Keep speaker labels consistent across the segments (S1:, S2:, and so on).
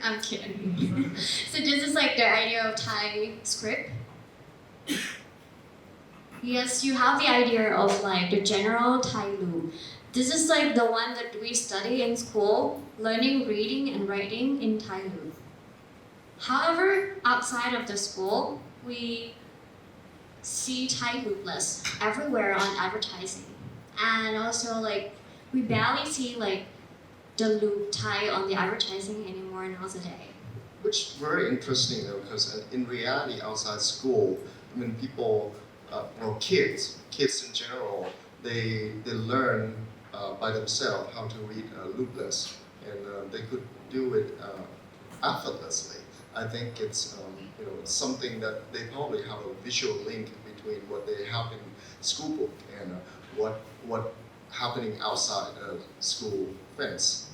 S1: I'm kidding. So this is like the idea of Thai script. Yes, you have the idea of like the general Thai loop. This is like the one that we study in school, learning reading and writing in Thai loop. However, outside of the school, we see Thai Loopless everywhere on advertising. And also like we barely see like the loop Thai on the advertising anymore nowadays.
S2: Which is very interesting though, because in reality outside school, I mean people, kids in general, they learn by themselves how to read Loopless, and they could do it effortlessly. I think it's something that they probably have a visual link between what they have in school book and what happening outside school fence.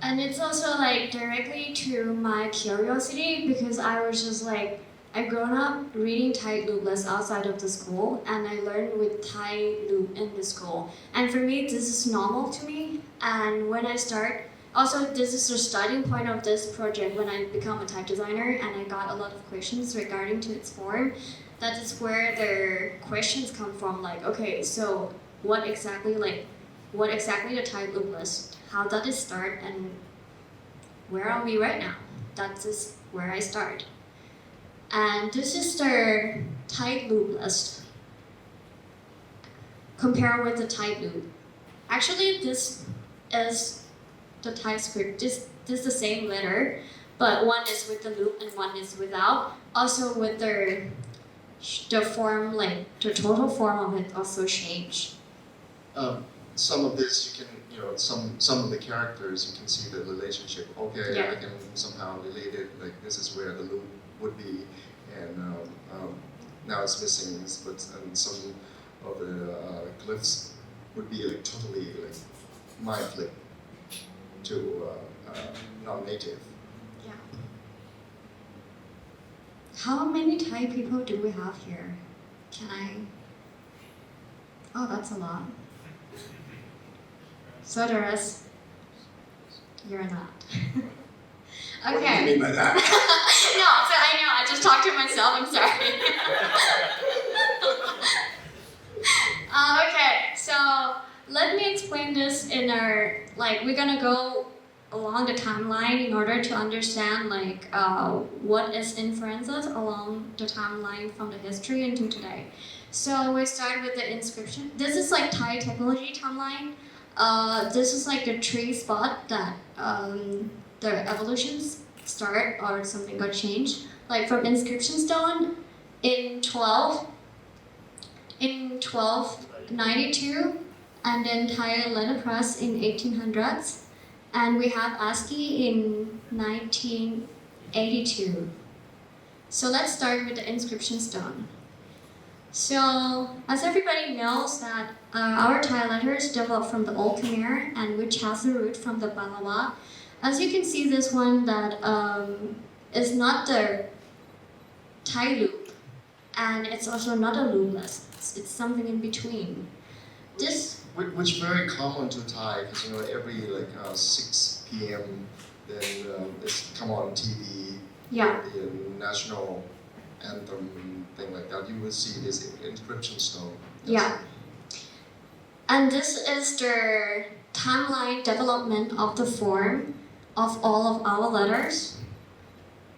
S1: And it's also like directly to my curiosity because I was just like, I grown up reading Thai Loopless outside of the school and I learned with Thai Loop in the school. And for me, this is normal to me. And when I start, also this is the starting point of this project when I become a type designer and I got a lot of questions regarding to its form. That is where the questions come from, like, okay, so what exactly the Thai Loopless? How does it start and where are we right now? That is where I start. And this is the Thai Loopless compared with the Thai loop. Actually, this is the Thai script. This is the same letter, but one is with the loop and one is without. Also with the form, like the total form of it also changed.
S2: Some of this you can, some of the characters you can see the relationship. Okay,
S1: yeah.
S2: I can somehow relate it. Like this is where the loop would be, and now it's missing. But some of the glyphs would be like totally like mind flip to non-native.
S1: Yeah. How many Thai people do we have here? Can I? Oh, that's a lot. So the rest, you're not. Okay.
S2: What do you mean by that?
S1: No, so I know, I just talked to myself, I'm sorry. Okay, so let me explain this in our, we're gonna go along the timeline in order to understand what is influences along the timeline from the history into today. So we start with the inscription. This is like Thai technology timeline. This is like the tree spot that the evolutions start or something got changed. Like from Inscription Stone in 1292, and then Thai letterpress in 1800s, and we have ASCII in 1982. So let's start with the Inscription Stone. So, as everybody knows that our Thai letters developed from the Old Khmer and which has the root from the Palawa. As you can see, this one that is not the Thai loop, and it's also not a loopless. It's something in between. This,
S2: which is very common to Thai, because every 6 p.m. then it's come on TV.
S1: Yeah.
S2: The national anthem thing like that. You will see this Inscription Stone.
S1: Yeah. And this is the timeline development of the form of all of our letters.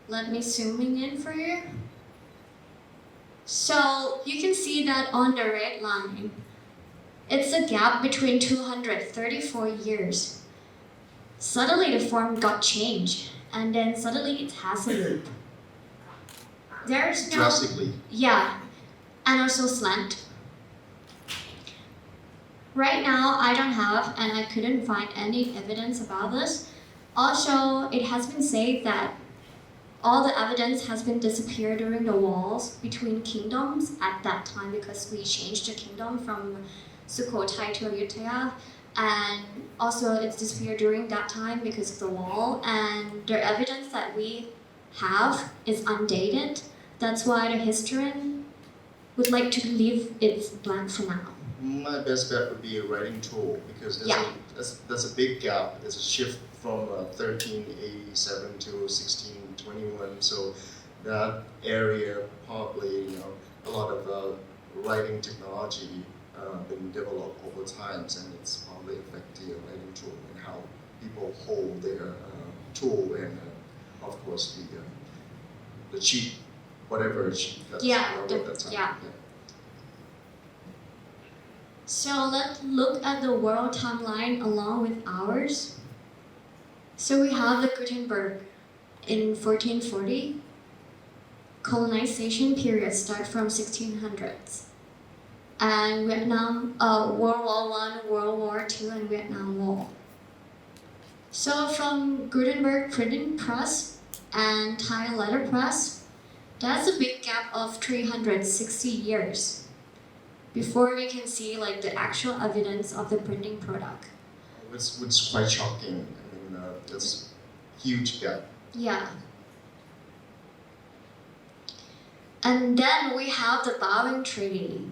S1: Let me zooming in for you. So you can see that on the red line, it's a gap between 234 years. Suddenly the form got changed, and then suddenly it has a loop. There's no...
S2: Drastically.
S1: Yeah, and also slant. Right now, I don't have, and I couldn't find any evidence about this. Also, it has been said that all the evidence has been disappeared during the wars between kingdoms at that time because we changed the kingdom from Sukhothai to Ayutthaya, and also it's disappeared during that time because of the wall, and the evidence that we have is undated. That's why the historian would like to leave it blank for now.
S2: My best bet would be a writing tool, because there's a big gap. There's a shift from 1387 to 1621. So that area probably, a lot of writing technology been developed over times, and it's probably affected writing tool and how people hold their tool and of course the sheet, whatever sheet that's at that time.
S1: Yeah. So let's look at the world timeline along with ours. So we have the Gutenberg in 1440. Colonization period start from 1600s. And Vietnam, World War I, World War II, and Vietnam War. So from Gutenberg printing press and Thai letterpress, that's a big gap of 360 years before we can see like the actual evidence of the printing product.
S2: It's quite shocking. I mean, it's huge gap.
S1: Yeah. And then we have the Bowing Treaty.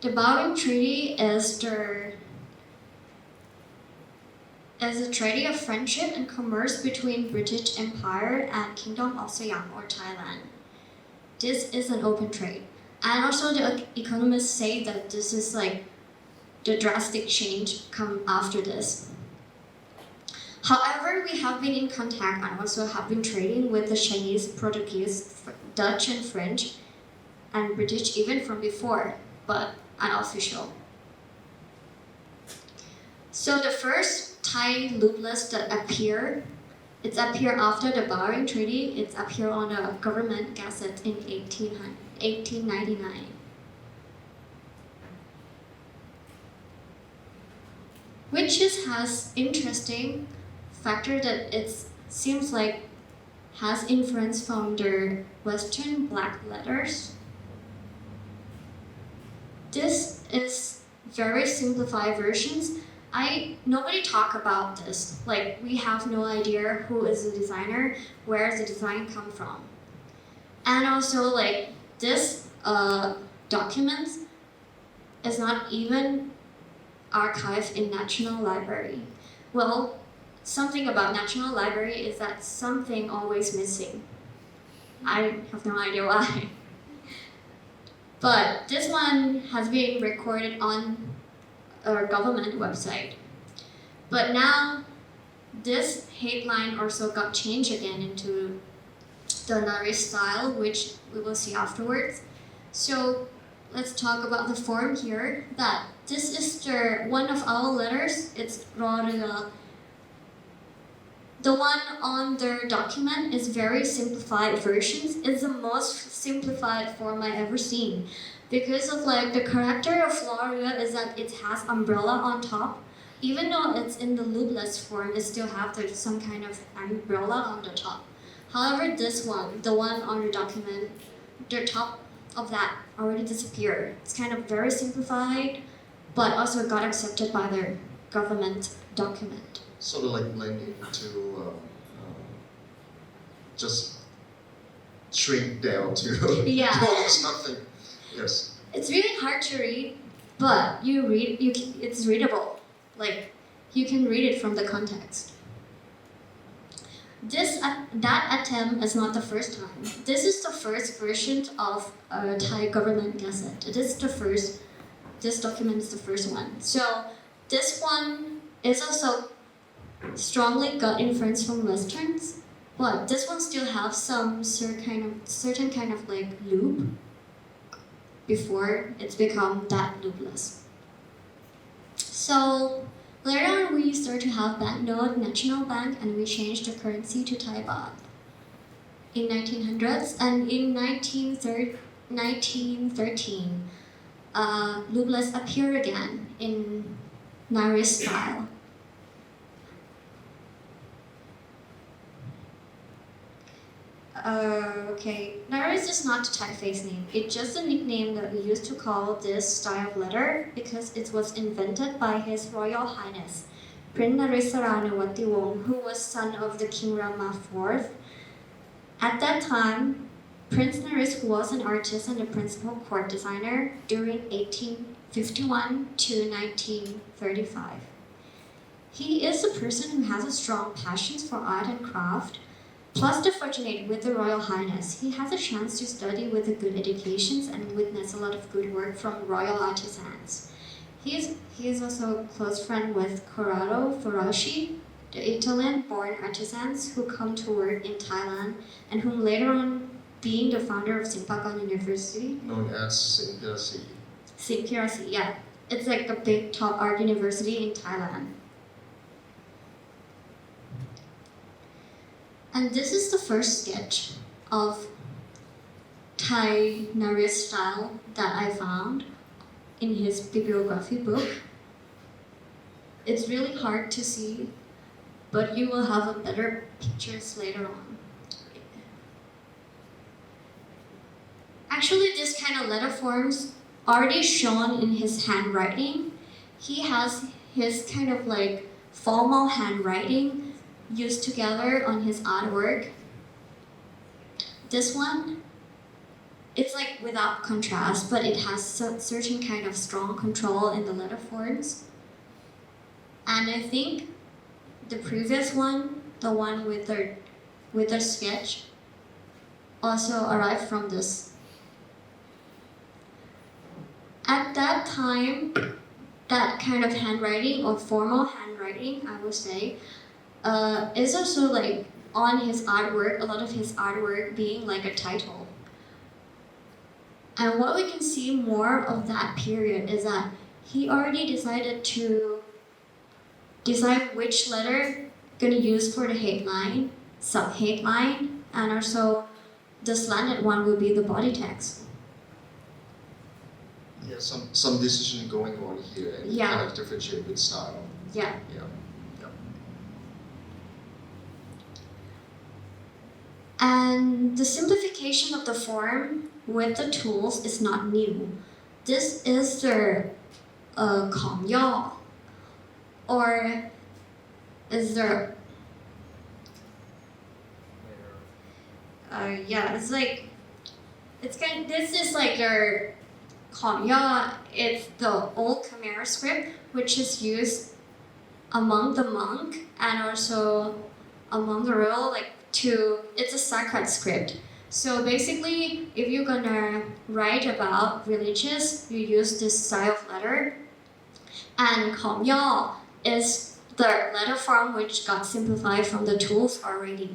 S1: The Bowing Treaty is a treaty of friendship and commerce between British Empire and Kingdom of Siam or Thailand. This is an open trade. And also the economists say that this is like the drastic change come after this. However, we have been in contact and also have been trading with the Chinese, Portuguese, Dutch and French, and British even from before, but unofficial. So the first Thai Loopless that appeared after the Bowing Treaty. It's appeared on the government gazette in 1899. Which has interesting factor that it seems like has influence from the Western black letters. This is very simplified versions. Nobody talk about this. Like we have no idea who is the designer, where the design come from. And also like this document is not even archived in National Library. Well, something about National Library is that something always missing. I have no idea why. But this one has been recorded on our government website. But now this headline also got changed again into the Naris style, which we will see afterwards. So let's talk about the form here. That this is one of our letters. It's Rorua. The one on the document is very simplified versions. It's the most simplified form I ever seen. Because of like the character of Rorua is that it has umbrella on top. Even though it's in the Loopless form, it still have some kind of umbrella on the top. However, this one, the one on the document, the top of that already disappeared. It's kind of very simplified, but also got accepted by the government document.
S2: Sort of like blending to just shrink down to almost nothing. Yes.
S1: It's really hard to read, but it's readable. Like you can read it from the context. That attempt is not the first time. This is the first version of a Thai government gazette. This document is the first one. So this one is also strongly got influence from Westerns, but this one still have some certain kind of like loop before it's become that loopless. So later on, we start to have banknote, national bank, and we changed the currency to Thai baht in 1900s. And in 1913, Loopless appeared again in Naris style. Naris is not a typeface name. It's just a nickname that we used to call this style of letter because it was invented by His Royal Highness Prince Nariswaranawati Wong, who was son of the King Rama IV. At that time, Prince Naris was an artist and a principal court designer during 1851 to 1935. He is a person who has a strong passion for art and craft. Plus the fortunate with the Royal Highness, he has a chance to study with a good education and witness a lot of good work from royal artisans. He is also a close friend with Corrado Ferracci, the Italian-born artisans who come to work in Thailand and whom later on being the founder of Simpakon University.
S2: Known as SWCA.
S1: SWCA, yeah. It's like a big top art university in Thailand. And this is the first sketch of Thai Naris style that I found in his bibliography book. It's really hard to see, but you will have a better pictures later on. Actually, this kind of letter forms already shown in his handwriting. He has his kind of like formal handwriting used together on his artwork. This one, it's like without contrast, but it has certain kind of strong control in the letter forms. And I think the previous one, the one with the sketch, also arrived from this. At that time, that kind of handwriting or formal handwriting, I would say, is also like on his artwork, a lot of his artwork being like a title. And what we can see more of that period is that he already decided to decide which letter gonna use for the headline, sub-headline, and also the slanted one will be the body text.
S2: Yeah, some decision going on here and
S1: Yeah.
S2: kind of differentiate with style.
S1: Yeah.
S2: Yeah.
S1: And the simplification of the form with the tools is not new. This is the ของย่อ or is there yeah, it's like this is like your ของย่อ. It's the old Khmer script which is used among the monk and also among the royal, like it's a sacred script. So basically, if you're gonna write about religious, you use this style of letter. And ของย่อ is the letter form which got simplified from the tools already.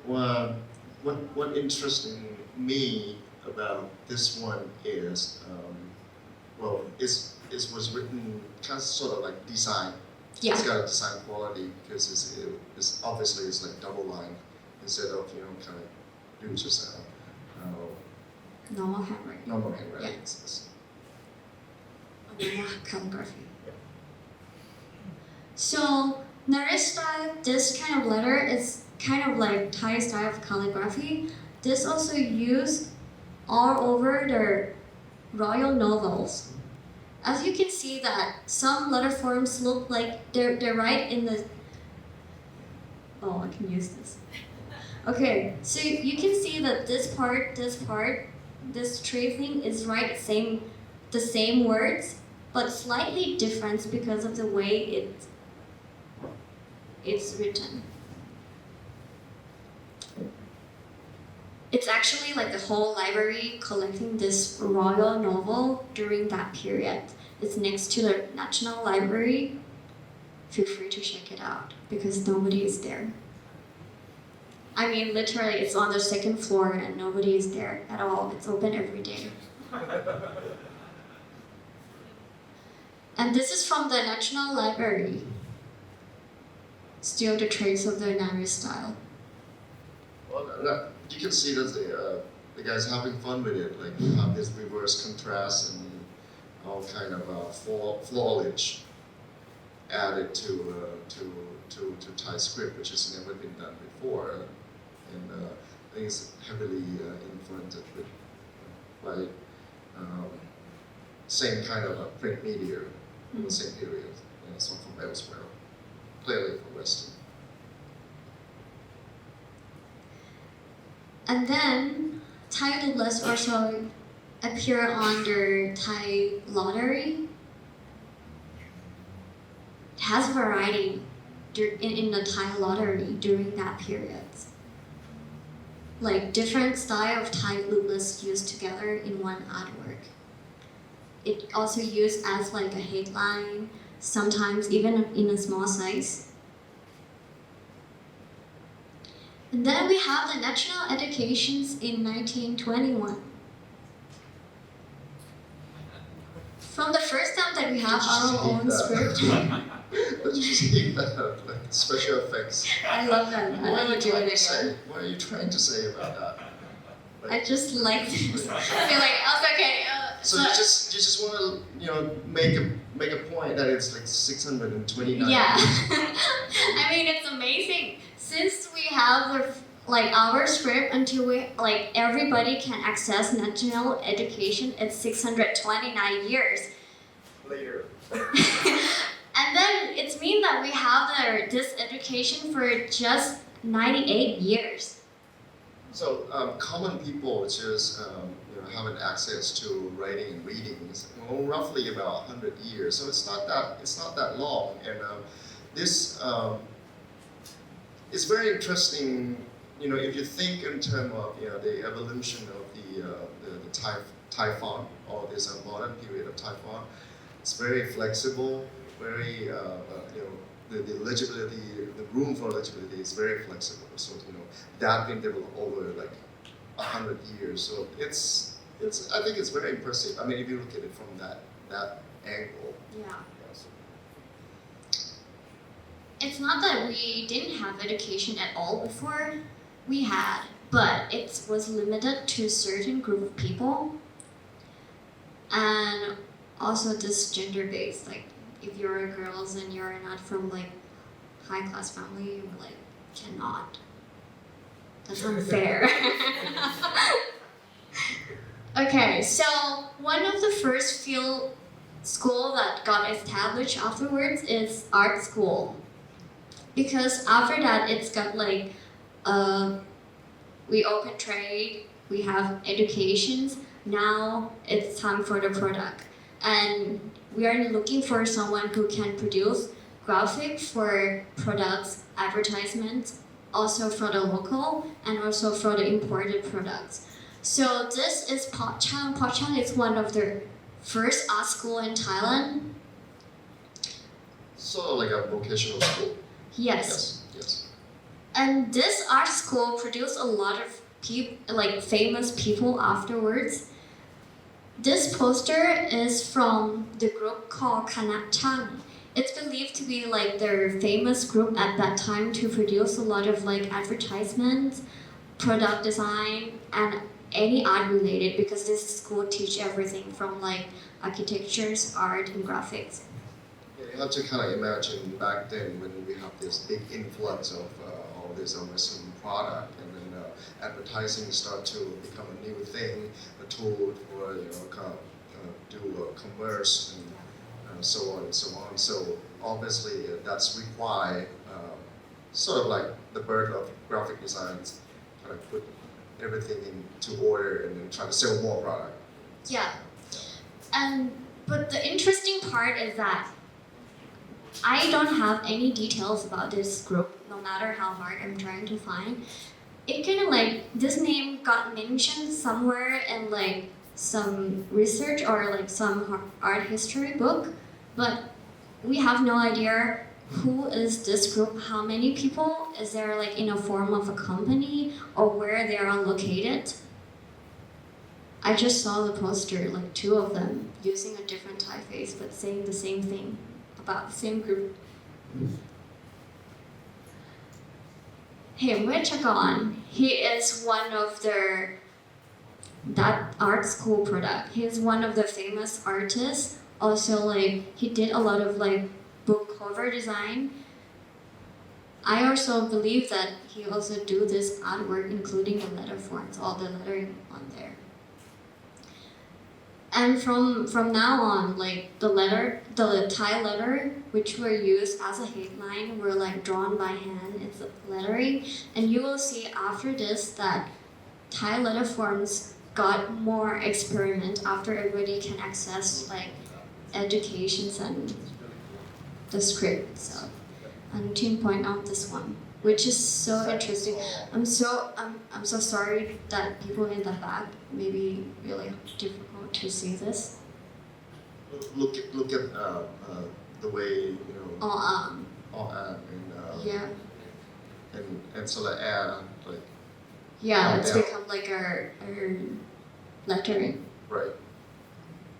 S2: What interesting me about this one is, it was written kind of sort of like design.
S1: Yeah.
S2: It's got a design quality because it's obviously it's like double line instead of kind of do just
S1: Normal handwriting.
S2: normal handwriting. Yes.
S1: Normal calligraphy. So Naris style, this kind of letter is kind of like Thai style of calligraphy. This also used all over the royal novels. As you can see that some letter forms look like they're right in the. Oh, I can use this. Okay, so you can see that this part, this tree thing is right the same words, but slightly different because of the way it's written. It's actually like the whole library collecting this royal novel during that period. It's next to the National Library. Feel free to check it out because nobody is there. I mean, literally, it's on the second floor and nobody is there at all. It's open every day. And this is from the National Library. Still the trace of the Naris style.
S2: Well, you can see that the guy's having fun with it, like have this reverse contrast and all kind of foliage added to Thai script, which has never been done before, and I think it's heavily influenced by same kind of a print media in the same period, some from elsewhere, clearly from Western.
S1: And then Thai Loopless also appear on the Thai lottery. has variety in the Thai lottery during that period. Like different style of Thai Loopless used together in one artwork. It also used as like a headline, sometimes even in a small size. And then we have the national educations in 1921. From the first time that we have our own script.
S2: Let's just keep that like special effects.
S1: I love that. I
S2: What are
S1: never
S2: you
S1: do
S2: trying
S1: it
S2: to say?
S1: again.
S2: What are you trying to say about that?
S1: I just like this. I feel like I was okay.
S2: So you just want to make a point that it's like 629.
S1: Yeah. I mean, it's amazing. Since we have our script until we like everybody can access national education, it's 629 years.
S2: Later.
S1: And then it means that we have this education for just 98 years.
S2: So common people just having access to writing and reading is roughly about 100 years. So it's not that long, and this is very interesting. If you think in terms of the evolution of the Thai font or this modern period of Thai font, it's very flexible, very the legibility, the room for legibility is very flexible. So that been developed over like 100 years. So I think it's very impressive. I mean, if you look at it from that angle.
S1: Yeah. It's not that we didn't have education at all before. We had, but it was limited to a certain group of people. And also this gender-based, like if you're girls and you're not from like high-class family, you like cannot. That's unfair. Okay, so one of the first field school that got established afterwards is art school. Because after that, it's got like, we open trade, we have educations, now it's time for the product. And we are looking for someone who can produce graphics for products, advertisements, also for the local and also for the imported products. So this is Promphan. Promphan is one of the first art school in Thailand.
S2: Sort of like a vocational school.
S1: Yes.
S2: Yes.
S1: And this art school produced a lot of famous people afterwards. This poster is from the group called Chang. It's believed to be like their famous group at that time to produce a lot of like advertisements, product design, and any art related, because this school teach everything from like architectures, art, and graphics.
S2: Yeah, you have to kind of imagine back then when we have this big influx of all this Western product, and then advertising start to become a new thing, a tool for do commerce and so on and so on. So obviously that's required sort of like the birth of graphic designs, kind of put everything into order and then try to sell more product.
S1: Yeah. But the interesting part is that I don't have any details about this group, no matter how hard I'm trying to find. It kind of like, this name got mentioned somewhere in like some research or like some art history book, but we have no idea who is this group, how many people, is there like in a form of a company or where they are located. I just saw the poster, like 2 of them, using a different typeface but saying the same thing about the same group. Wongsunkakon, he is one of that art school product. He is one of the famous artists. Also, like he did a lot of like book cover design. I also believe that he also do this artwork, including the letter forms, all the lettering on there. And from now on, like the Thai letter, which were used as a headline, were like drawn by hand. It's lettering, and you will see after this that Thai letter forms got more experiment after everybody can access like educations and the script itself. Anuthin point out this one, which is so interesting. I'm so sorry that people in the back may be really difficult to see this.
S2: Look at the way and
S1: Yeah.
S2: and so the air like
S1: Yeah, it's
S2: down.
S1: become like our lettering.
S2: Right.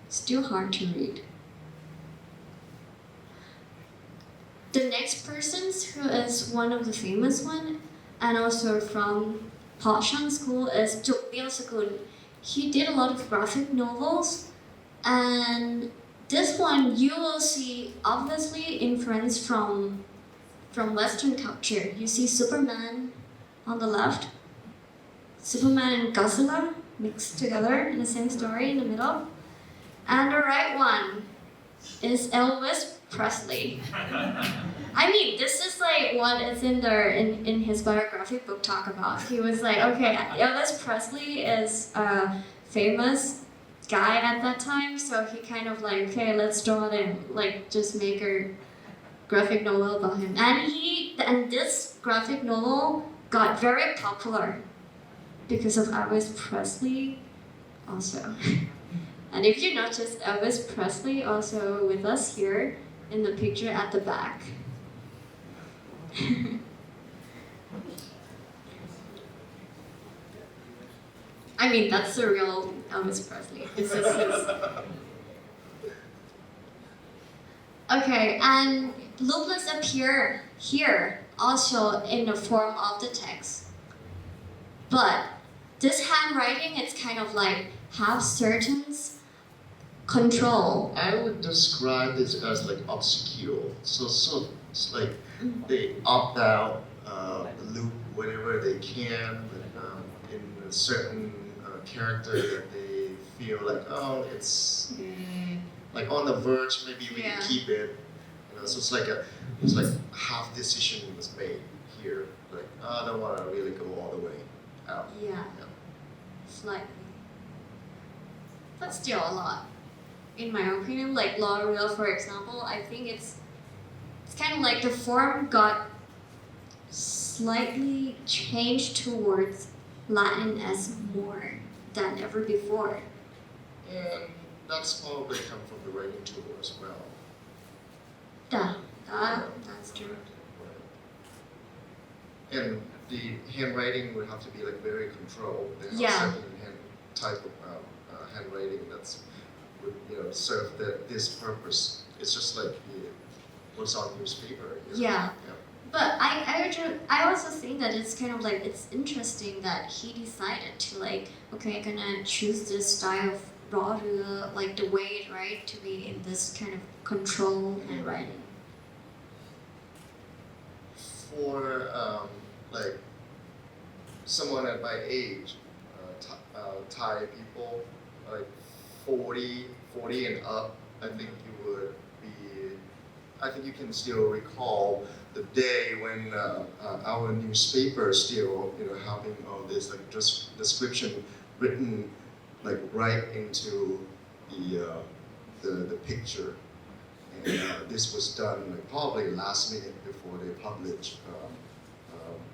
S1: Still hard to read. The next person who is one of the famous one and also from Promphan School is Wongsunkakon. He did a lot of graphic novels, and this one you will see obviously influence from Western culture. You see Superman on the left, Superman and Godzilla mixed together in the same story in the middle, and the right one is Elvis Presley. I mean, this is like what is in his biography book talk about. He was like, okay, Elvis Presley is a famous guy at that time, so he kind of like, okay, let's draw him, like just make a graphic novel about him. And this graphic novel got very popular because of Elvis Presley also. And if you notice, Elvis Presley also with us here in the picture at the back. I mean, that's the real Elvis Presley. This is his. Okay, and Looplesss appear here also in the form of the text. But this handwriting, it's kind of like have certain control.
S2: I would describe this as like obscure. So it's like they opt out the loop whenever they can, but, in a certain character that they feel like, oh, it's like on the verge. Maybe we can keep it. So it's like half decision was made here. Like I don't want to really go all the way out.
S1: Yeah. Slightly. But still a lot. In my opinion, like L'Oreal, for example, I think it's kind of like the form got slightly changed towards Latin as more than ever before.
S2: And that's probably come from the writing tool as well.
S1: That's true.
S2: And the handwriting would have to be like very controlled. They have certain type of handwriting that's would serve this purpose. It's just like what's on newspaper.
S1: Yeah. But I also think that it's kind of like it's interesting that he decided to like, okay, I'm gonna choose this style of raw, like the way, right, to be in this kind of control handwriting.
S2: For like someone at my age, Thai people, like 40 and up, I think you can still recall the day when our newspaper still having all this like just description written like right into the picture. And this was done like probably last minute before they published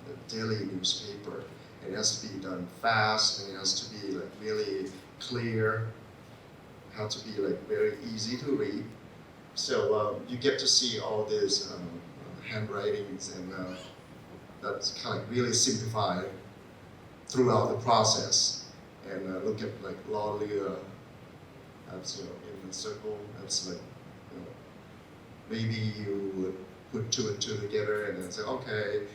S2: the daily newspaper. And it has to be done fast, and it has to be like really clear. It has to be like very easy to read. So you get to see all these handwritings, and that's kind of really simplified throughout the process. And look at like L'Oreal, that's in the circle. That's like maybe you would put two and two together and then say, okay,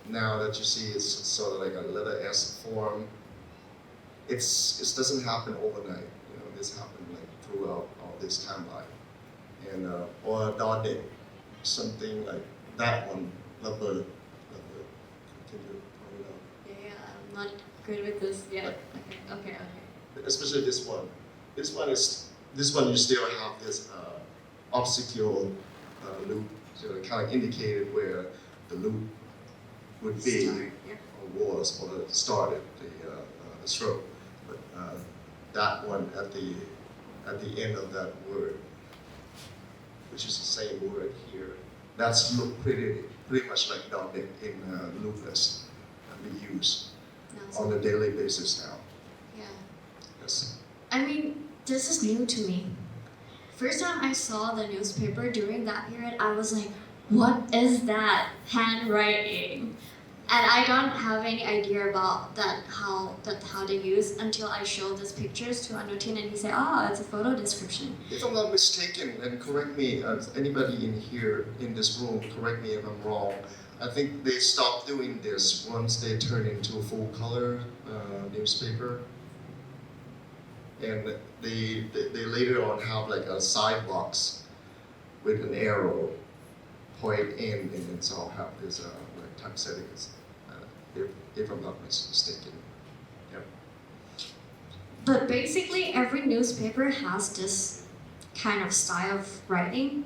S2: now that you see it's sort of like a letter S form. It doesn't happen overnight. This happened like throughout all this timeline. And or dotted, something like that one, rubber. Can you point it out?
S1: Yeah, I'm not good with this yet. Okay.
S2: Especially this one. This one you still have this obstacle loop, so it kind of indicated where the loop would be, or was, or started the stroke. But that one at the end of that word, which is the same word here. That's look pretty much like dotted in Looplesss, and we use on a daily basis now.
S1: Yeah.
S2: Yes.
S1: I mean, this is new to me. First time I saw the newspaper during that period, I was like, what is that handwriting? And I don't have any idea about how they use until I showed these pictures to Anuthin and he said, it's a photo description.
S2: If I'm not mistaken, and correct me, anybody in here in this room, correct me if I'm wrong, I think they stopped doing this once they turned into a full color newspaper. And they later on have like a side box with an arrow point in, and it's all have this like typesettings, if I'm not mistaken. Yeah.
S1: But basically, every newspaper has this kind of style of writing.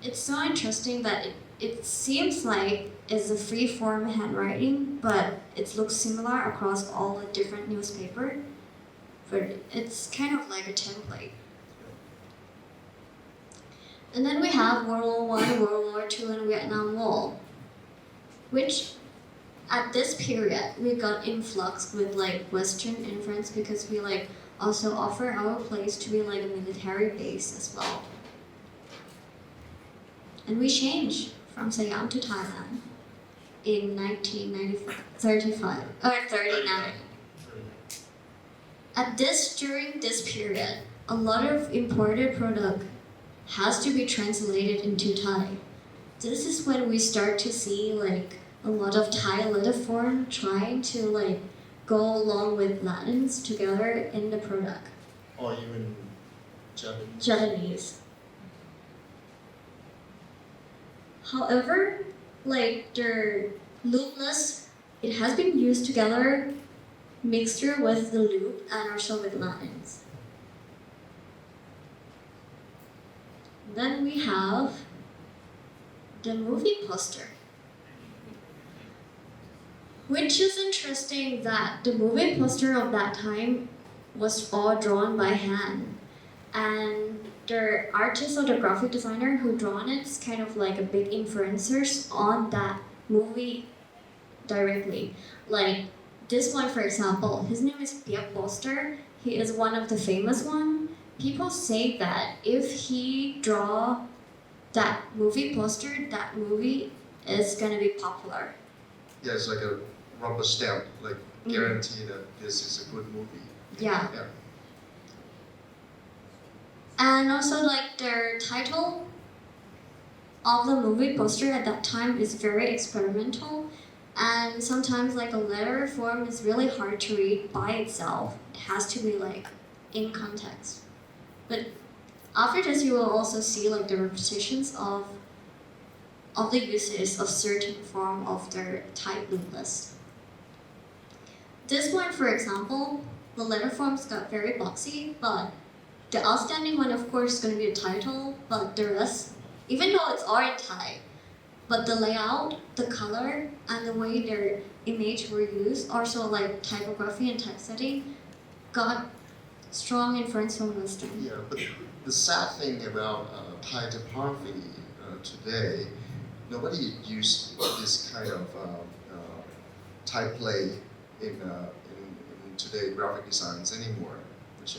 S1: It's so interesting that it seems like it's a free-form handwriting, but it looks similar across all the different newspapers. But it's kind of like a template. And then we have World War I, World War II, and Vietnam War, which at this period we got influx with like Western influence because we like also offer our place to be like a military base as well. And we changed from Siam to Thailand in 1939. During this period, a lot of imported product has to be translated into Thai. This is when we start to see like a lot of Thai letter form trying to like go along with Latins together in the product.
S2: Or even Japanese.
S1: Japanese. However, like the Looplesss, it has been used together mixture with the loop and also with lines. Then we have the movie poster, which is interesting that the movie poster of that time was all drawn by hand, and the artist or the graphic designer who drawn it is kind of like a big influencers on that movie directly. Like this one, for example, his name is Piak Poster. He is one of the famous one. People say that if he draw that movie poster, that movie is gonna be popular.
S2: Yeah, it's like a rubber stamp, like guarantee that this is a good movie.
S1: Yeah.
S2: Yeah.
S1: And also like their title of the movie poster at that time is very experimental. And sometimes like a letter form is really hard to read by itself. It has to be like in context. But after this, you will also see like the repetitions of the uses of certain form of their Thai Looplesss. This one, for example, the letter forms got very boxy, but the outstanding one, of course, is going to be the title. But the rest, even though it's all in Thai, but the layout, the color, and the way their image were used, also like typography and typesetting, got strong influence from Western.
S2: Yeah, but the sad thing about Thai typography today, nobody used this kind of type play in today graphic designs anymore, which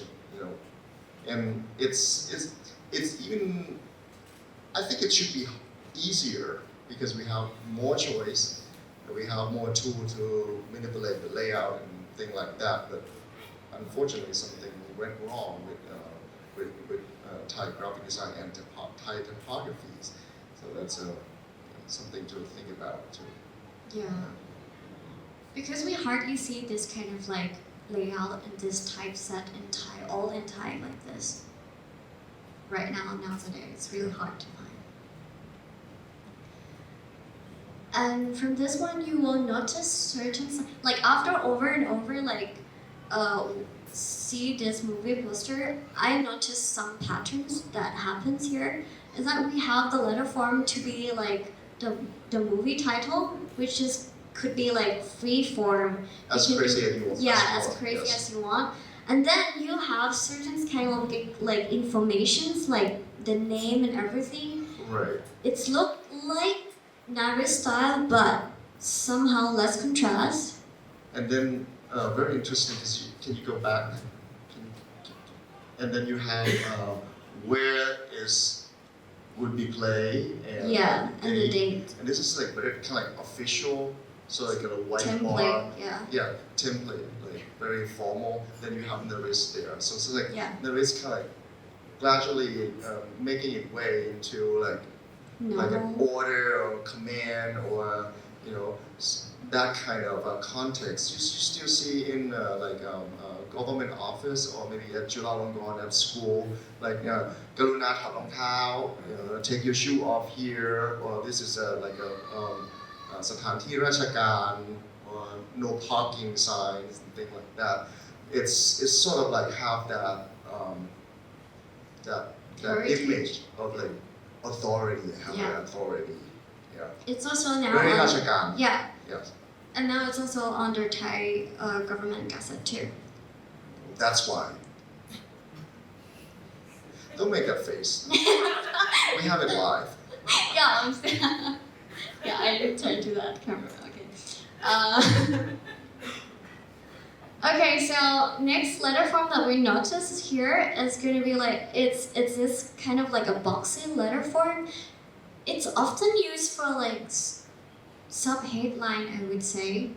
S2: and it's even, I think it should be easier because we have more choice, we have more tool to manipulate the layout and things like that. But unfortunately, something went wrong with Thai graphic design and Thai typographies. So that's something to think about too.
S1: Yeah. Because we hardly see this kind of like layout and this typeset in Thai, all in Thai like this. Right now, nowadays, it's really hard to find. And from this one, you will notice certain, like after over and over, like see this movie poster, I noticed some patterns that happens here. Is that we have the letter form to be like the movie title, which is could be like free form.
S2: As crazy as you want.
S1: Yeah, as crazy as you want. And then you have certain kind of like informations, like the name and everything.
S2: Right.
S1: It's looked like Naris style, but somehow less contrast.
S2: And then very interesting because can you go back? And then you have where would be play and
S1: Yeah, and the date.
S2: And this is like very kind of like official, so like a whiteboard.
S1: Template, yeah.
S2: Yeah, template, like very formal. Then you have Naris there. So it's like Naris kind of like gradually making its way into like an order or command or that kind of context. You still see in government office or maybe at Chulalongkorn at school, like Karuna Thap Rong Thao, take your shoe off here, or this is like a สถานที่ราชการ or no parking signs and things like that. It's sort of like have that image of like authority, have that authority. Yeah.
S1: It's also now
S2: very ราชการ
S1: Yeah.
S2: Yes.
S1: And now it's also under Thai government gazette too.
S2: That's why. Don't make that face. We have it live.
S1: Yeah, I'm saying. Yeah, I didn't turn to that camera. Okay. Okay, so next letter form that we notice here is going to be like it's this kind of like a boxy letter form. It's often used for like sub-headline, I would say.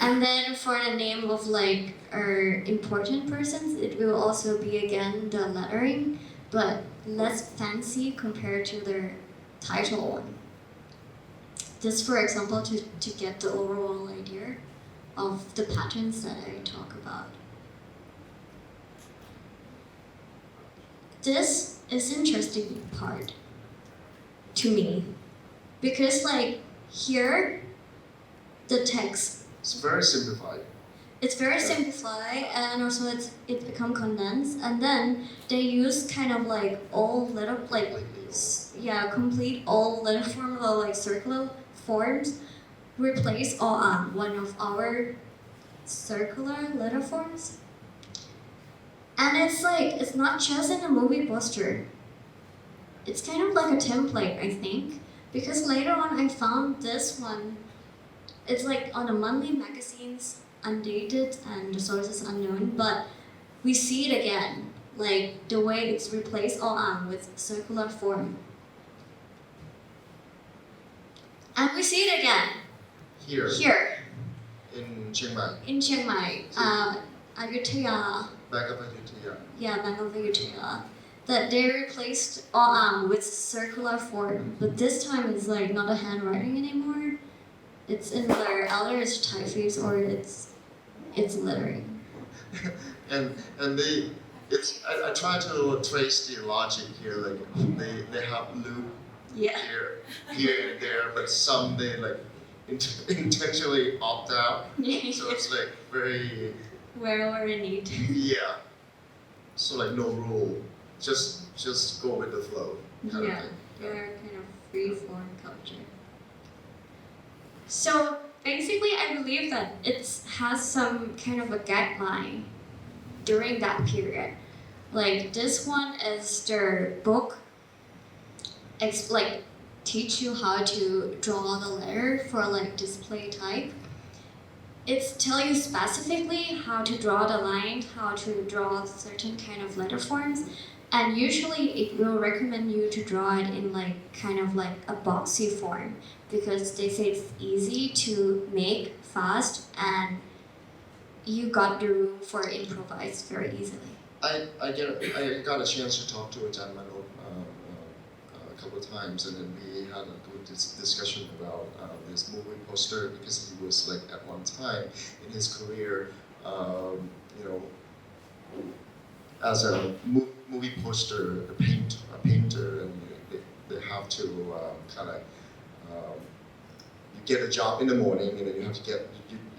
S1: And then for the name of like our important persons, it will also be again the lettering, but less fancy compared to their title one. Just for example, to get the overall idea of the patterns that I talk about. This is interesting part to me because like here the text
S2: It's very simplified.
S1: It's very simplified and also it become condensed and then they use kind of like all letter complete all letter form or like circular forms replace all on one of our circular letter forms. And it's like it's not just in a movie poster. It's kind of like a template, I think, because later on I found this one. It's like on the monthly magazines, undated and the sources unknown, but we see it again, like the way it's replaced all on with circular form. And we see it again. Here.
S2: In Chiang Mai.
S1: In Chiang Mai. Ayutthaya.
S2: Back of Ayutthaya.
S1: Yeah, Bank of Ayutthaya. That they replaced all on with circular form, but this time it's like not a handwriting anymore. It's in their either it's typeface or it's lettering.
S2: and I try to trace the logic here. Like they have loop here and there, but some they like intentionally opt out. So it's like very
S1: wherever they need.
S2: Yeah. So like no rule, just go with the flow. Kind of thing.
S1: They're kind of free form culture. So basically, I believe that it has some kind of a guideline during that period. Like this one is their book, like teach you how to draw the letter for like display type. It's tell you specifically how to draw the line, how to draw certain kind of letter forms. And usually it will recommend you to draw it in like kind of like a boxy form because they say it's easy to make fast and you got the room for improvise very easily.
S2: I got a chance to talk to Ajahn Manop a couple of times and then we had a good discussion about this movie poster because he was like at one time in his career, as a movie poster, a painter, and they have to kind of you get a job in the morning, and then you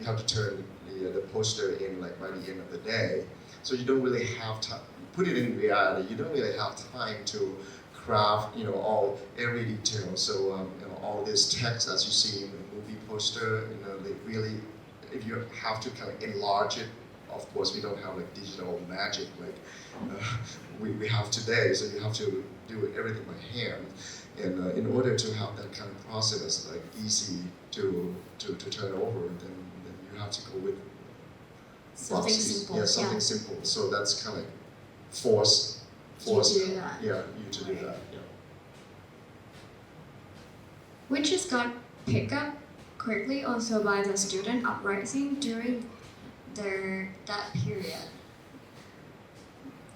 S2: have to turn the poster in like by the end of the day. So you don't really have time. Put it in reality, you don't really have time to craft every detail. So all this text as you see in the movie poster, they really if you have to kind of enlarge it of course, we don't have like digital magic like we have today. So you have to do everything by hand, and in order to have that kind of process that's like easy to turn over, then you have to go with
S1: Something
S2: boxes.
S1: simple.
S2: Yeah, something simple. So that's kind of like force.
S1: You to do that.
S2: Yeah, you to do that. Yeah.
S1: Which just got picked up quickly also by the student uprising during that period.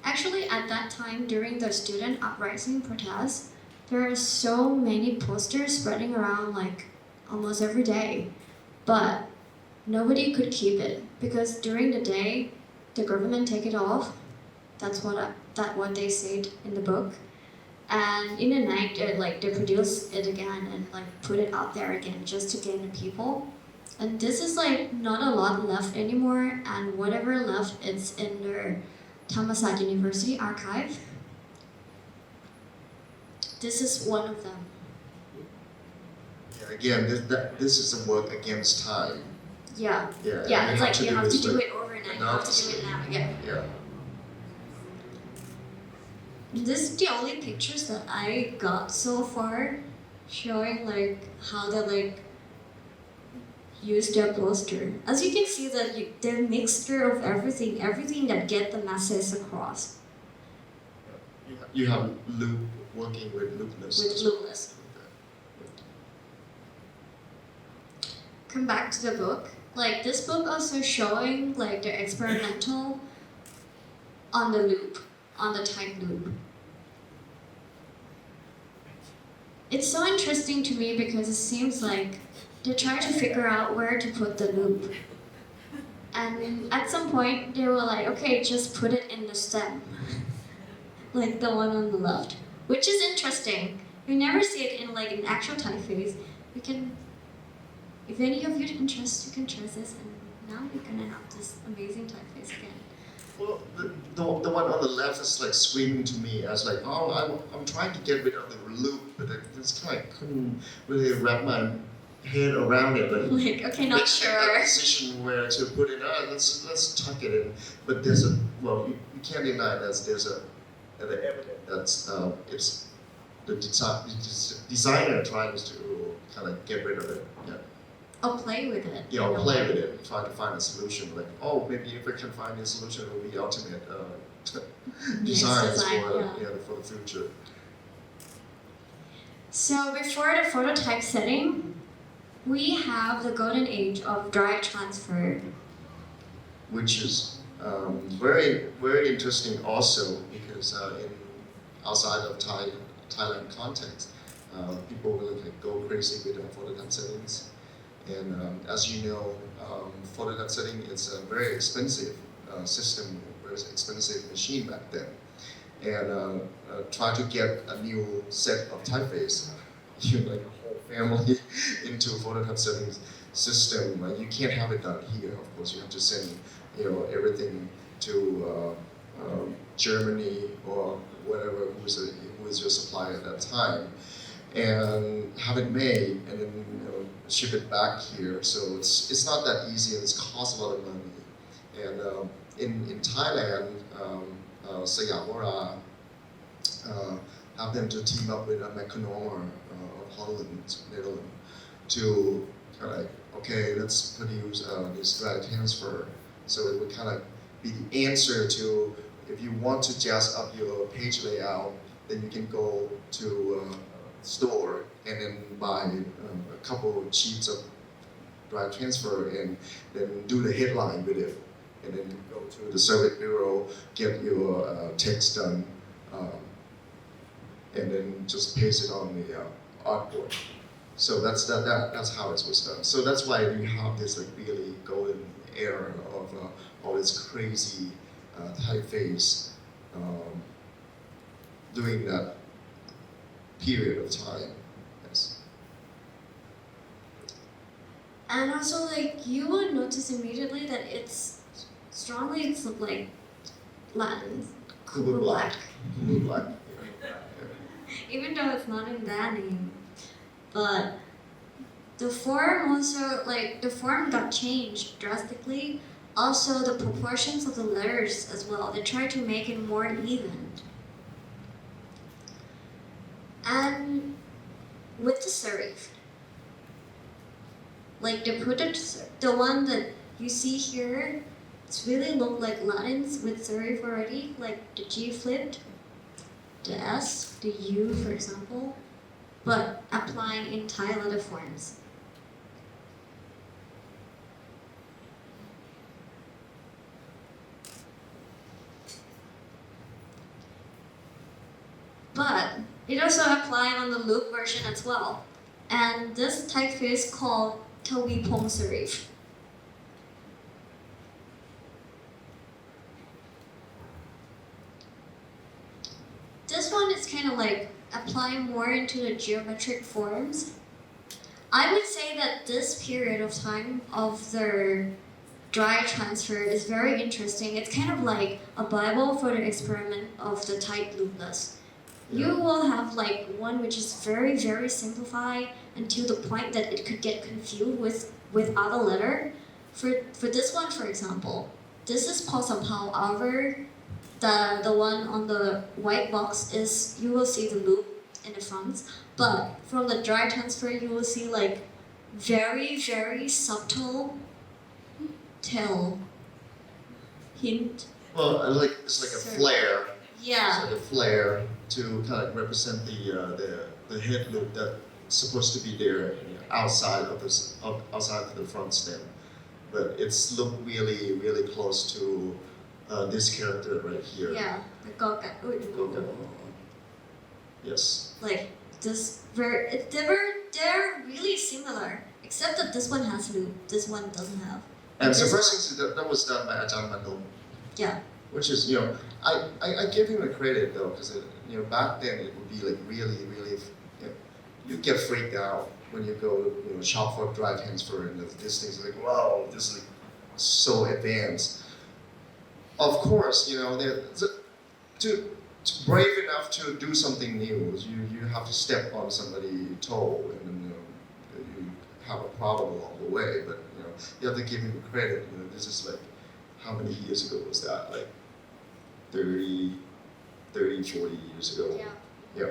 S1: Actually, at that time, during the student uprising protests, there are so many posters spreading around like almost every day, but nobody could keep it because during the day, the government take it off. That's what they said in the book. And in the night, they produce it again and like put it out there again just to gain the people. And this is like not a lot left anymore, and whatever left, it's in the Thammasat University archive. This is one of them.
S2: Yeah, again, this is a work against time.
S1: Yeah.
S2: Yeah,
S1: Yeah, it's like you have to do
S2: like
S1: it overnight. You have to do it now. Yeah.
S2: Yeah.
S1: This is the only pictures that I got so far, showing like how they like use their poster. As you can see, that they're mixture of everything that get the message across.
S2: You have Loop working with Looplesss.
S1: With Looplesss. Come back to the book. Like this book also showing like the experimental on the loop, on the type loop. It's so interesting to me because it seems like they try to figure out where to put the loop. And at some point they were like, okay, just put it in the stem. Like the one on the left. Which is interesting. You never see it in like an actual typeface. You can, if any of you are interested, you can try this, and now we're gonna have this amazing typeface again.
S2: Well, the one on the left is like screaming to me. I was like, oh, I'm trying to get rid of the loop, but it's kind of couldn't really wrap my head around it.
S1: Like, okay, not sure.
S2: That position where to put it. Let's tuck it in. But there's a you can't deny that there's the evidence that's it's the designer trying to kind of get rid of it. Yeah.
S1: I'll play with it.
S2: Yeah, I'll play with it and try to find a solution. Like, oh, maybe if I can find a solution, it will be ultimate designs for the future.
S1: So before the photo typesetting, we have the golden age of dry transfer.
S2: Which is very, very interesting also because outside of Thailand context, people will go crazy with photo typesettings. And as you know, photo typesetting is a very expensive system, very expensive machine back then. And try to get a new set of typeface, like a whole family into photo typesetting system. You can't have it done here. Of course, you have to send everything to Germany or whatever who is your supplier at that time, and have it made and then ship it back here. So it's not that easy, and it's cost a lot of money. And in Thailand, SWCA have them to team up with a Mekonomer of Holland, Netherlands, to kind of like, okay, let's produce this dry transfer. So it would kind of be the answer to, if you want to jazz up your page layout, then you can go to a store and then buy a couple of sheets of dry transfer and then do the headline with it. And then go to the service bureau, get your text done, and then just paste it on the artboard. So that's how it was done. So that's why we have this like really golden era of all this crazy typeface during that period of time. Yes.
S1: And also, like, you will notice immediately that it's like Latin,
S2: Kuba Black. Kuba Black.
S1: Even though it's not in that name. But the form also, like, the form got changed drastically Also, the proportions of the letters as well. They try to make it more even. And with the serif, like they put the one that you see here, it's really look like Latins with serif already, like the G flipped, the S, the U for example, but applying in Thai letter forms. But it also applies on the loop version as well. And this typeface called Tawipong serif. This one is kind of like applying more into the geometric forms. I would say that this period of time of their dry transfer is very interesting. It's kind of like a Bible for the experiment of the Thai Loopless. You will have like one which is very, very simplified until the point that it could get confused with other letter. For this one, for example, this is somehow. However, the one on the white box is, you will see the loop in the front, but from the dry transfer you will see like very, very subtle tail hint.
S2: Well, like it's like a flare.
S1: Yeah.
S2: It's like a flare to kind of represent the head loop that's supposed to be there outside of outside of the front stem, but it's look really, really close to this character right here.
S1: Yeah, the goga.
S2: Goga. Yes.
S1: Like this, they're really similar, except that this one has loop, this one doesn't have.
S2: And surprisingly, that was done by Ajahn Mandom.
S1: Yeah.
S2: Which is, I give him the credit though, because back then it would be like really, really, you get freaked out when you go, shop for dry transfer and these things like, wow, this is like so advanced. Of course, they're to brave enough to do something new, you have to step on somebody's toe, and you have a problem along the way. But you have to give him the credit. This is like, how many years ago was that? Like 30, 40 years ago.
S1: Yeah.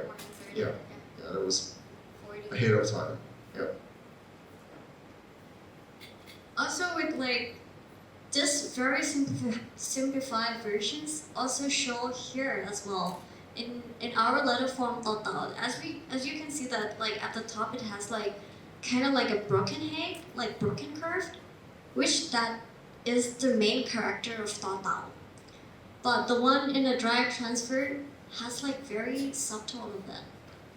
S2: Yeah, that was
S1: 40.
S2: ahead of time. Yeah.
S1: Also with like this very simplified versions also show here as well in our letter form Totao. As you can see that like at the top it has like kind of like a broken head, like broken curve, which that is the main character of Totao. But the one in the dry transfer has like very subtle of that.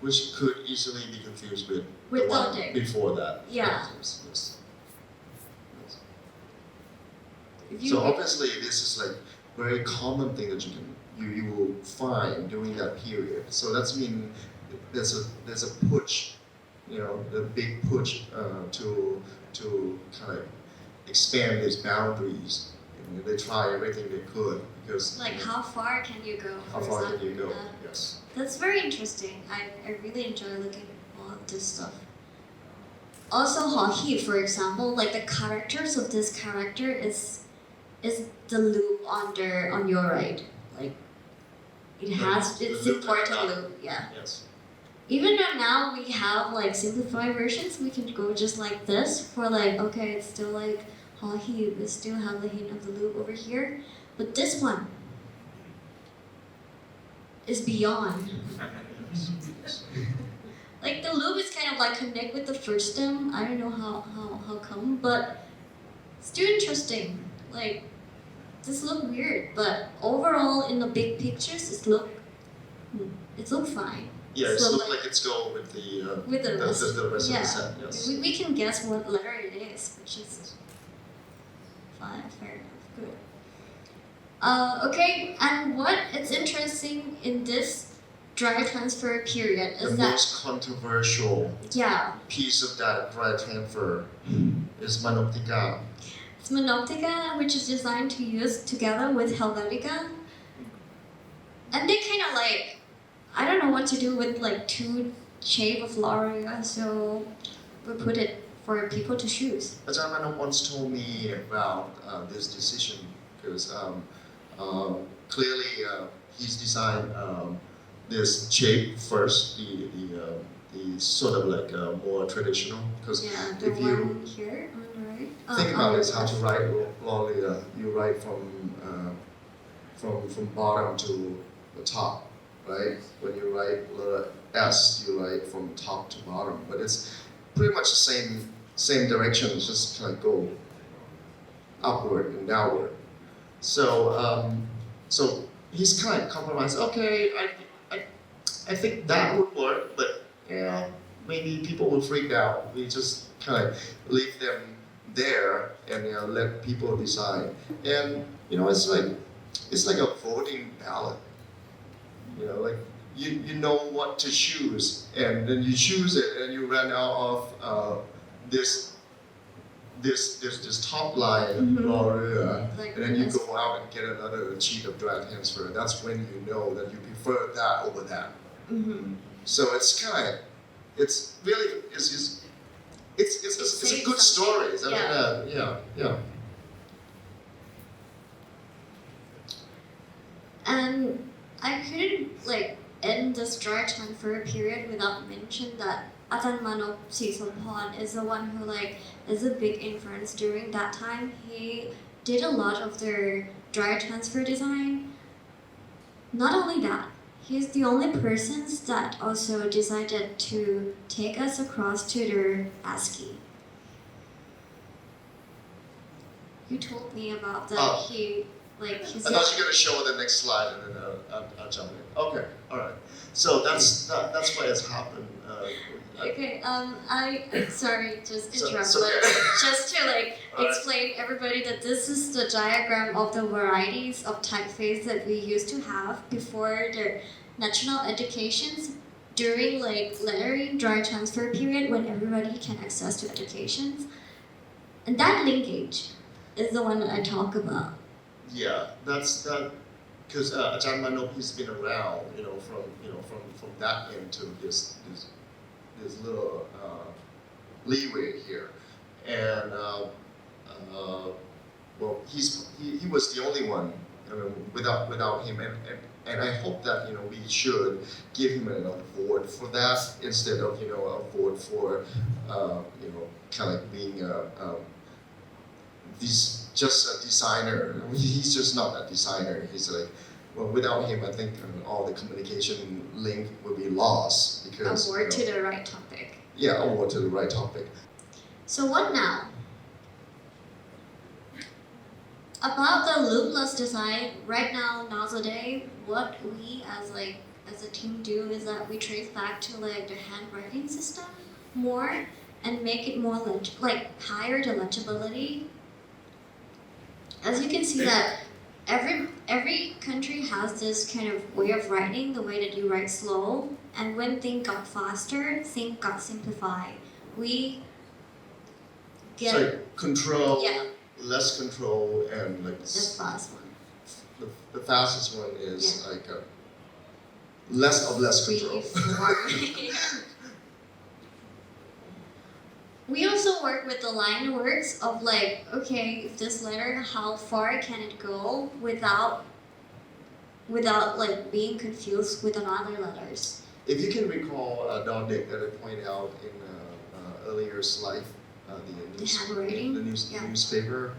S2: Which could easily be confused with the
S1: Dotao.
S2: one before that.
S1: Yeah.
S2: Yes.
S1: If you
S2: So obviously this is like very common thing that you will find during that period. So that's mean there's a push, the big push to kind of expand these boundaries. They try everything they could because
S1: like how far can you go?
S2: How far can you go? Yes.
S1: That's very interesting. I really enjoy looking at all of this stuff. Also, Hahi, for example, like the characters of this character is the loop on your right. Like it has its important loop. Yeah.
S2: Yes.
S1: Even though now we have like simplified versions, we can go just like this for like, okay, it's still like Hahi, we still have the hint of the loop over here. But this one is beyond. Like the loop is kind of like connect with the first stem. I don't know how come, but still interesting. Like this look weird, but overall in the big pictures, it look fine.
S2: Yeah, it looks like it's go with the rest of the set. Yes.
S1: We can guess what letter it is, which is fine, fair enough, good. Okay, and what is interesting in this dry transfer period is
S2: the most controversial piece of that dry transfer is Manoptica.
S1: It's Manoptica, which is designed to use together with Helvetica. And they kind of like, I don't know what to do with like two shape of Laura, so we put it for people to choose.
S2: Ajahn Manop once told me about this decision because clearly he's designed this shape first, the sort of like more traditional. Because
S1: Yeah, the
S2: if you
S1: one here on the right.
S2: think about it, how to write Lolita, you write from bottom to the top, right? When you write letter S, you write from top to bottom, but it's pretty much the same direction. It's just kind of go upward and downward. So so he's kind of compromised. Okay, I think that would work, but yeah, maybe people will freak out. We just kind of leave them there and let people decide. And it's like a voting ballot. Like you know what to choose, and then you choose it, and you run out of this top line,
S1: Like
S2: and then you go out and get another sheet of dry transfer. That's when you know that you prefer that over that. So it's really it's a good story. Yeah.
S1: And I couldn't end this dry transfer period without mentioning that Ajahn Manop Srisompon is the one who is a big influence during that time. He did a lot of their dry transfer design. Not only that, he's the only person that also decided to take us across to their ASCII. You told me about that.
S2: I thought you were gonna show the next slide, and then I'll jump in. Okay, all right. So that's why it's happened.
S1: Okay. I sorry, just interrupt.
S2: So, okay.
S1: Just to explain everybody that this is the diagram of the varieties of typeface that we used to have before the national educations during lettering dry transfer period when everybody can access to educations, and that linkage is the one that I talk about.
S2: Yeah, that's that. Because Ajahn Manop, he's been around, from that end to this little leeway here, and well, he was the only one. Without him, and I hope that we should give him an award for that instead of an award for kind of being just a designer. He's just not a designer. He's without him, I think all the communication link will be lost because
S1: award to the right topic.
S2: Yeah, award to the right topic.
S1: So what now? About the Looplesss design, right now, nowadays, what we as a team do is that we trace back to the handwriting system more and make it more higher the legibility. As you can see that every country has this kind of way of writing, the way that you write slow, and when things got faster, things got simplified. We get
S2: control. Yeah. Less control and
S1: the fast one.
S2: The fastest one is less of less control.
S1: We also work with the line works of okay, if this letter, how far can it go without being confused with another letters.
S2: If you can recall Doddick that I pointed out in earlier slide. The
S1: handwriting,
S2: the newspaper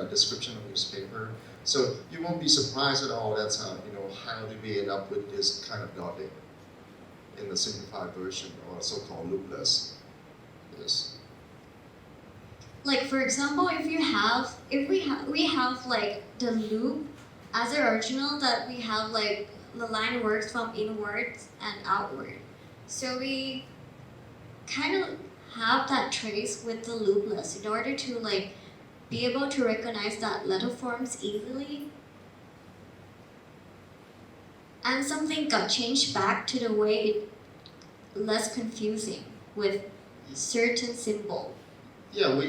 S2: description of newspaper. So you won't be surprised at all. That's how did we end up with this kind of dotting in the simplified version or so-called Looplesss. Yes.
S1: For example, if we have the loop as the original that we have the line works from inwards and outward. So we kind of have that trace with the Looplesss in order to be able to recognize that letter forms easily. And something got changed back to the way it less confusing with certain symbol.
S2: Yeah,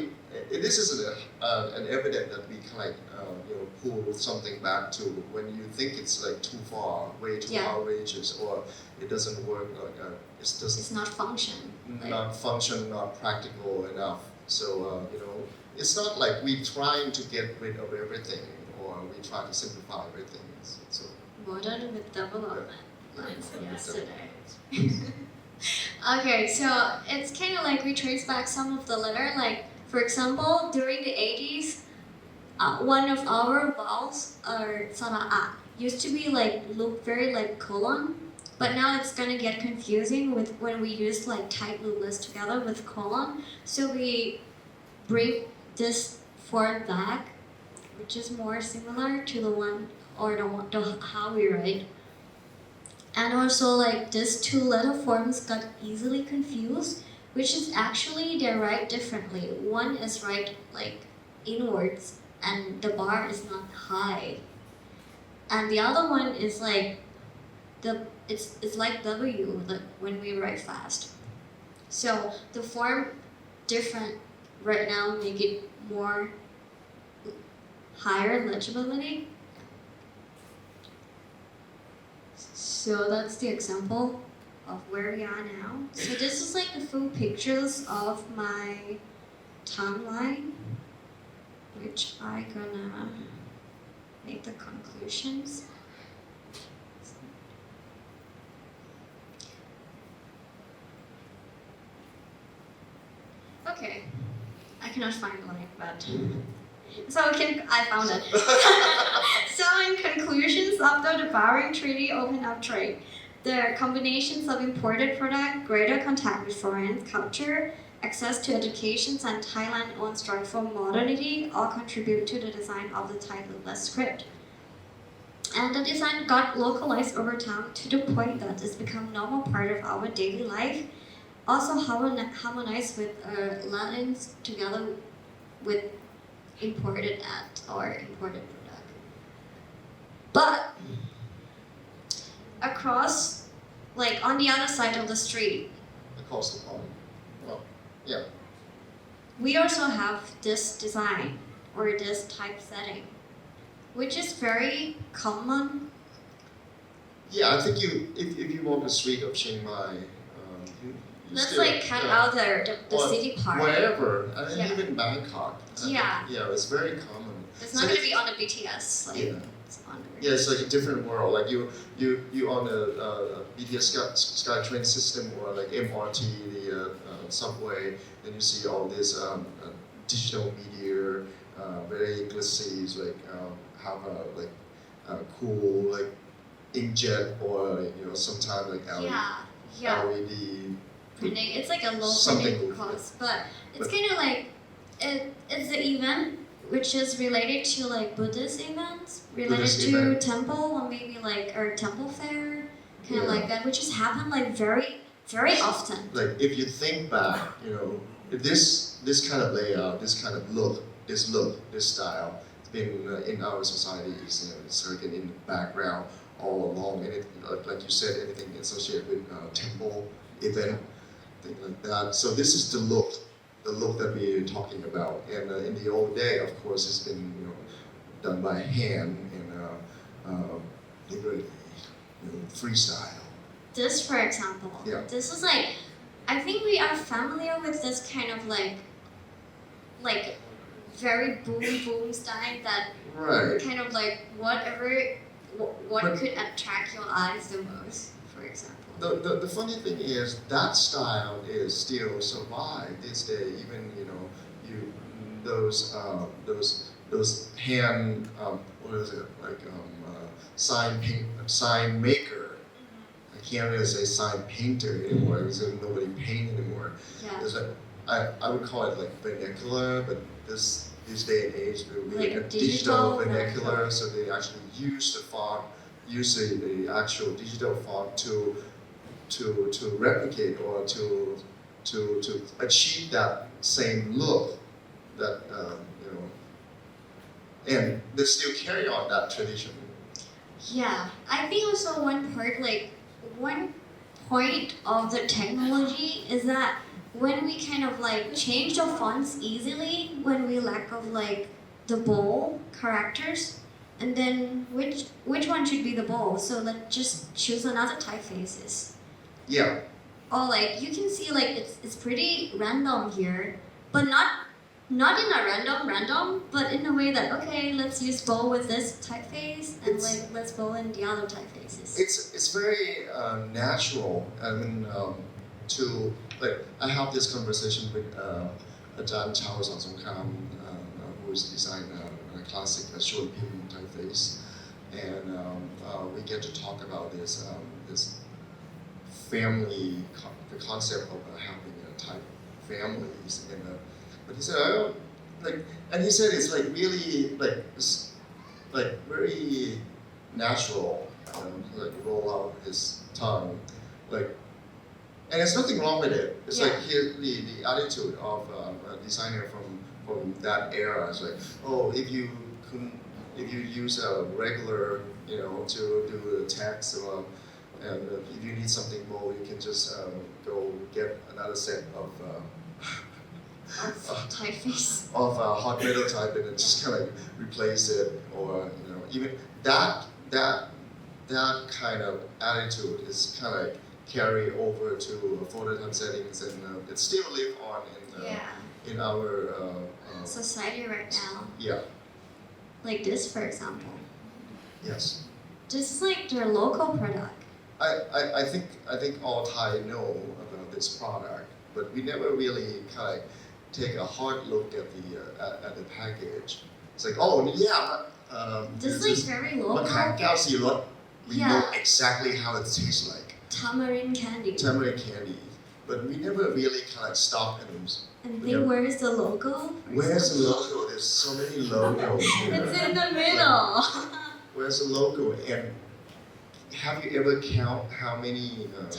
S2: this is an evidence that we kind of pull something back to when you think it's too far, way too outrageous, or it doesn't work. It's not
S1: function.
S2: Not practical enough So it's not like we trying to get rid of everything or we try to simplify everything. So
S1: Modern with development. Lines
S2: Yeah.
S1: yesterday. Okay, so it's kind of like we trace back some of the letter. Like, for example, during the 80s, one of our vowels, or sana'a, used to be like look very like colon, but now it's gonna get confusing with when we use like type Loopless together with colon. So we bring this form back, which is more similar to the one or the how we write. And also like these two letter forms got easily confused, which is actually they're right differently. One is right like inwards and the bar is not high. And the other one is like it's like W like when we write fast. So the form different right now make it more higher legibility. So that's the example of where we are now. So this is like the full pictures of my timeline, which I gonna make the conclusions. Okay, I cannot find the link, but I found it. So in conclusions, after the Barring Treaty opened up trade, the combinations of imported product, greater contact with foreign culture, access to education, and Thailand's own strive for modernity all contribute to the design of the Thai Loopless script. And the design got localized over time to the point that it's become normal part of our daily life. Also harmonized with Latins together with imported act or imported product. But across, like on the other side of the street,
S2: across the pond. Well, yeah.
S1: we also have this design or this typesetting, which is very common.
S2: Yeah, I think if you walk the street of Chiang Mai, you
S1: Let's
S2: still,
S1: like cut out the
S2: or
S1: city part.
S2: wherever, and
S1: Yeah.
S2: even Bangkok.
S1: Yeah.
S2: Yeah, it's very common.
S1: It's not going to be on the BTS. Like,
S2: Yeah.
S1: it's on the
S2: Yeah, it's like a different world. Like you on a BTS SkyTrain system or like MRT, the subway, then you see all this digital media, very glitzy, like have a cool like inkjet or sometimes like
S1: yeah.
S2: LED.
S1: Printing. It's like a low
S2: Something
S1: printing
S2: with
S1: cost, but it's kind of like it's the event which is related to like Buddhist events, related
S2: Buddhist
S1: to
S2: event.
S1: temple or maybe like or temple fair, kind of
S2: Yeah.
S1: like that, which has happened like very often.
S2: Like if you think back, if this kind of layout, this kind of look, this style, it's been in our society is circled in the background all along, and it, like you said, anything associated with temple event, things like that. So this is the look that we're talking about. And in the old day, of course, it's been done by hand and literally freestyle.
S1: This, for example,
S2: Yeah.
S1: this is like, I think we are familiar with this kind of like very boom style that
S2: Right.
S1: kind of like whatever, what
S2: But-
S1: could attract your eyes the most, for example.
S2: The funny thing is that style is still survive this day. Even those hand what is it like sign maker. I can't really say sign painter anymore because nobody paint anymore.
S1: Yeah.
S2: It's like I would call it like vernacular, but this day and age we
S1: Like
S2: a
S1: a
S2: digital
S1: digital
S2: vernacular, so they actually use the font, use the actual digital font to replicate or to achieve that same look that and they still carry on that tradition.
S1: Yeah, I think also one point of the technology is that when we kind of like change the fonts easily, when we lack of like the bold characters, and then which one should be the bold? So let's just choose another typefaces.
S2: Yeah,
S1: Or like you can see like it's pretty random here. but not in a random, but in a way that okay, let's use bold with this typeface and let's bold in the other typefaces.
S2: It's very natural. I mean, to like I have this conversation with Ajahn Suksumek, who is designed a classic short beam typeface, and we get to talk about this family, the concept of having type families, and but he said I don't like, and he said it's like really like very natural, like roll out his tongue, like. And there's nothing wrong with it. It's like the attitude of a designer from that era. It's like, oh, if you use a regular, to do the text, or and if you need something more, you can just go get another set of
S1: typeface
S2: of hot metal type, and then just kind of like replace it, or even that kind of attitude is kind of like carry over to phototype settings, and it still live on in our
S1: society right now.
S2: Yeah.
S1: Like this, for example.
S2: Yes.
S1: This is like their local product.
S2: I think all Thai know about this product, but we never really kind of take a hard look at the package. It's like, oh yeah,
S1: this is like very local.
S2: มะขามแก้วสีรส we
S1: Yeah.
S2: know exactly how it tastes like.
S1: Tamarind candy.
S2: Tamarind candy, but we never really kind of stop and
S1: think where's the logo?
S2: Where's the logo? There's so many logos here.
S1: It's in the middle.
S2: Where's the logo? And have you ever count how many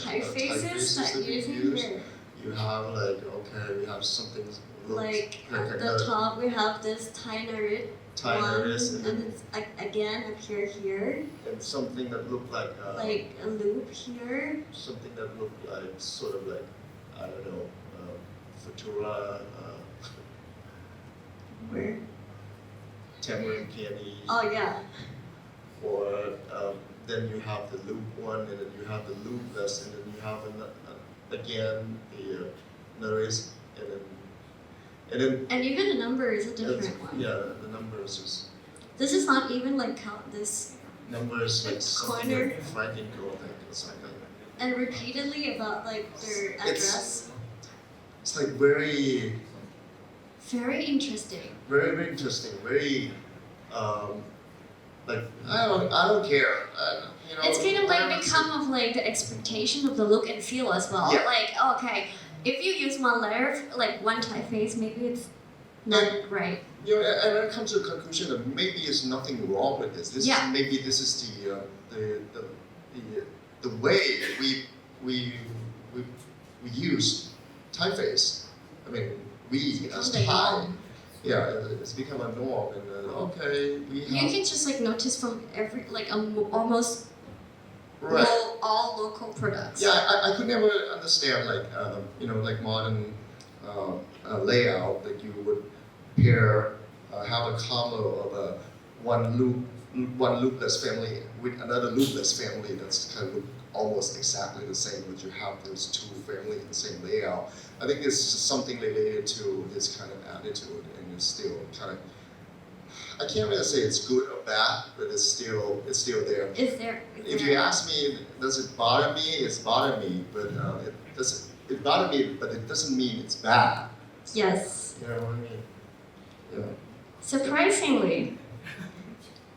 S1: typefaces that
S2: we
S1: using
S2: use?
S1: here?
S2: You have we have something
S1: like at the top we have this Thai Naris.
S2: Thai Naris,
S1: and it's again appear here.
S2: And something that looked like
S1: a loop here.
S2: Something that looked like sort of like I don't know, Futura.
S1: Where?
S2: Tamarind candy.
S1: Oh yeah.
S2: Or then you have the loop one, and then you have the Looplesss, and then you have again the Naris, and
S1: even the number is a different one.
S2: Yeah, the numbers is.
S1: This is not even like count this.
S2: Numbers like
S1: corner.
S2: Finding gold, or something.
S1: And repeatedly about like their address.
S2: It's like very
S1: interesting.
S2: Very interesting. Very like I don't care.
S1: It's kind of like become of like the expectation of the look and feel as well.
S2: Yeah.
S1: Like okay, if you use one layer, like one typeface, maybe it's not right.
S2: And I come to the conclusion that maybe there's nothing wrong with this. Maybe this is the way we use typeface. I mean, we as Thai. Yeah, it's become a norm, and okay, we have.
S1: You can just like notice from every almost all local products.
S2: Yeah, I could never understand like modern layout that you would have a combo of one Looplesss family with another Looplesss family that's kind of almost exactly the same, but you have those two families in the same layout. I think it's just something related to this kind of attitude, and it's still kind of. I can't really say it's good or bad, but it's still there.
S1: Is there?
S2: If you ask me, does it bother me? It's bother me, but it bother me, but it doesn't mean it's bad.
S1: Yes.
S2: You know what I mean? Yeah.
S1: Surprisingly.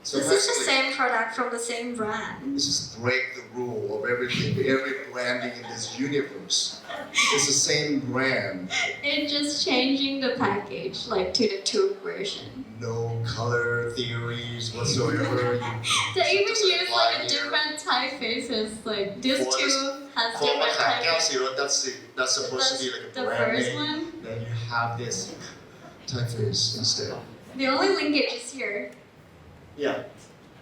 S1: This is the same product from the same brand.
S2: This is break the rule of everything, every branding in this universe. It's the same brand.
S1: It's just changing the package, like to the tube version.
S2: No color theories whatsoever.
S1: They even use like a different typefaces. Like this tube has different typefaces.
S2: That's supposed to be like a brand
S1: first
S2: name.
S1: one.
S2: Then you have this typeface instead.
S1: The only linkage is here.
S2: Yeah.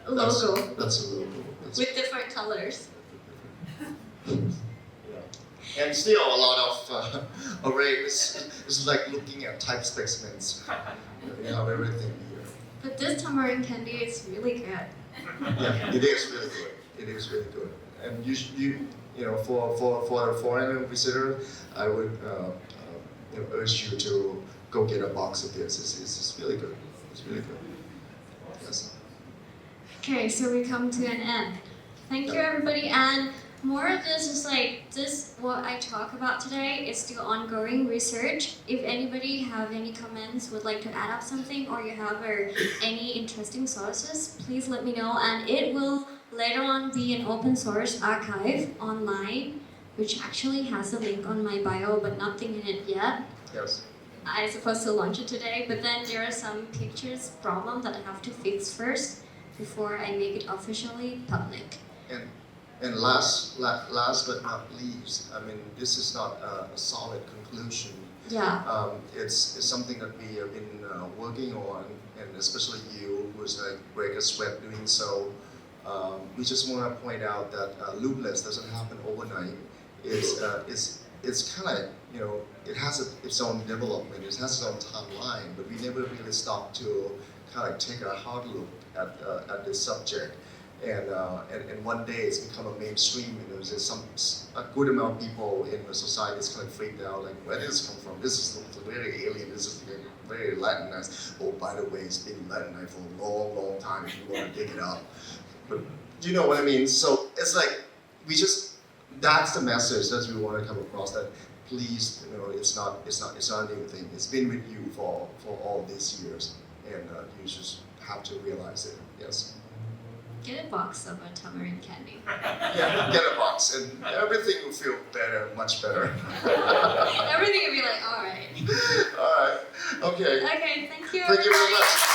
S1: A logo.
S2: That's a logo.
S1: With different colors.
S2: Yeah. And still a lot of arrays. It's like looking at type specimens. You have everything here.
S1: But this tamarind candy is really good.
S2: Yeah, it is really good. It is really good. And for a foreigner visitor, I would urge you to go get a box of this. It's really good. It's really good. Yes.
S1: Okay, so we come to an end. Thank you everybody, and more of this is like this what I talk about today is still ongoing research. If anybody have any comments, would like to add up something, or you have any interesting sources, please let me know, and it will later on be an open source archive online, which actually has a link on my bio but nothing in it yet.
S2: Yes.
S1: I'm supposed to launch it today, but then there are some pictures problem that I have to fix first before I make it officially public.
S2: And last but not least, I mean, this is not a solid conclusion.
S1: Yeah.
S2: It's something that we have been working on, and especially you, who's like break a sweat doing so. We just want to point out that Loopless doesn't happen overnight. It's kind of, you know, it has its own development, it has its own timeline, but we never really stop to kind of take a hard look at this subject. And one day it's become a mainstream, you know, there's a good amount of people in the society is kind of freaked out, like, where did this come from? This is very alien, this is very Latinized. Oh, by the way, it's been Latinized for a long, long time if you want to dig it up. But you know what I mean? So it's like, that's the message that we want to come across, that please, you know, it's not a new thing. It's been with you for all these years, and you just have to realize it, yes.
S1: Get a box of a tamarind candy.
S2: Yeah, get a box, and everything will feel better, much better.
S1: Everything will be like, all right.
S2: All right, okay.
S1: Okay, thank you.
S2: Thank you very much.